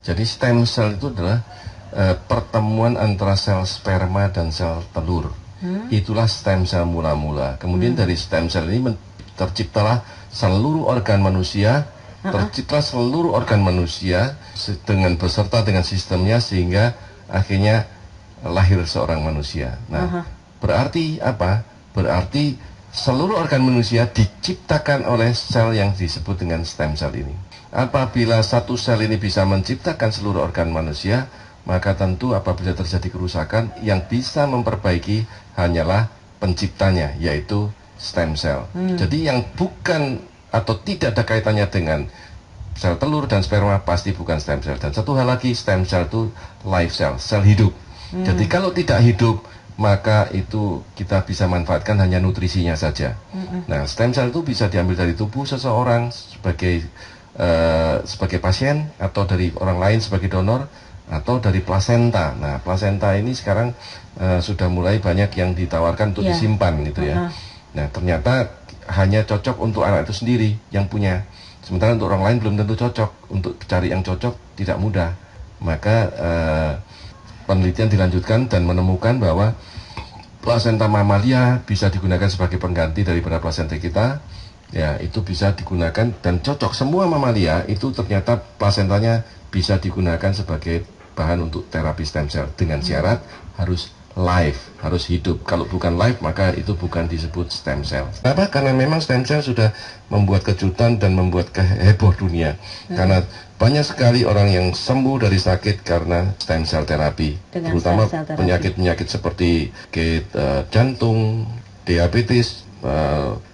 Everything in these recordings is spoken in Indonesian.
Jadi stem cell itu adalah pertemuan antara sel sperma dan sel telur. Itulah stem cell mula-mula. Kemudian dari stem cell ini terciptalah seluruh organ manusia, tercipta seluruh organ manusia dengan beserta dengan sistemnya sehingga akhirnya lahir seorang manusia. Nah, berarti apa? Berarti seluruh organ manusia diciptakan oleh sel yang disebut dengan stem cell ini. Apabila satu sel ini bisa menciptakan seluruh organ manusia, maka tentu apabila terjadi kerusakan, yang bisa memperbaiki hanyalah penciptanya, yaitu stem cell. Jadi yang bukan atau tidak ada kaitannya dengan sel telur dan sperma pasti bukan stem cell. Dan satu hal lagi, stem cell itu life cell, sel hidup. Jadi kalau tidak hidup, maka itu kita bisa manfaatkan hanya nutrisinya saja. Nah, stem cell itu bisa diambil dari tubuh seseorang sebagai pasien, atau dari orang lain sebagai donor, atau dari plasenta. Nah, plasenta ini sekarang sudah mulai banyak yang ditawarkan untuk disimpan gitu ya. Nah, ternyata hanya cocok untuk anak itu sendiri yang punya. Sementara untuk orang lain belum tentu cocok. Untuk cari yang cocok tidak mudah. Maka penelitian dilanjutkan dan menemukan bahwa plasenta mamalia bisa digunakan sebagai pengganti daripada plasenta kita. Ya, itu bisa digunakan dan cocok. Semua mamalia itu ternyata plasentanya bisa digunakan sebagai bahan untuk terapi stem cell dengan syarat harus live, harus hidup. Kalau bukan live, maka itu bukan disebut stem cell. Kenapa? Karena memang stem cell sudah membuat kejutan dan membuat heboh dunia. Karena banyak sekali orang yang sembuh dari sakit karena stem cell terapi, terutama penyakit-penyakit seperti jantung, diabetes,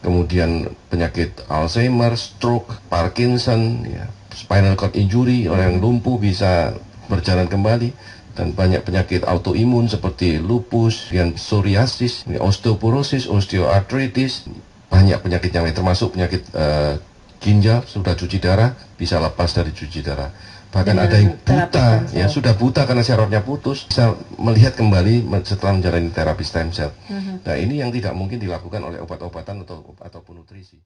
kemudian penyakit Alzheimer, stroke, Parkinson, ya, spinal cord injury, orang yang lumpuh bisa berjalan kembali, dan banyak penyakit autoimun seperti lupus, psoriasis, osteoporosis, osteoartritis, banyak penyakit yang lain, termasuk penyakit ginjal. Sudah cuci darah bisa lepas dari cuci darah. Bahkan ada yang buta, ya sudah buta karena syarafnya putus, bisa melihat kembali setelah menjalani terapi stem cell. Nah, ini yang tidak mungkin dilakukan oleh obat-obatan ataupun nutrisi.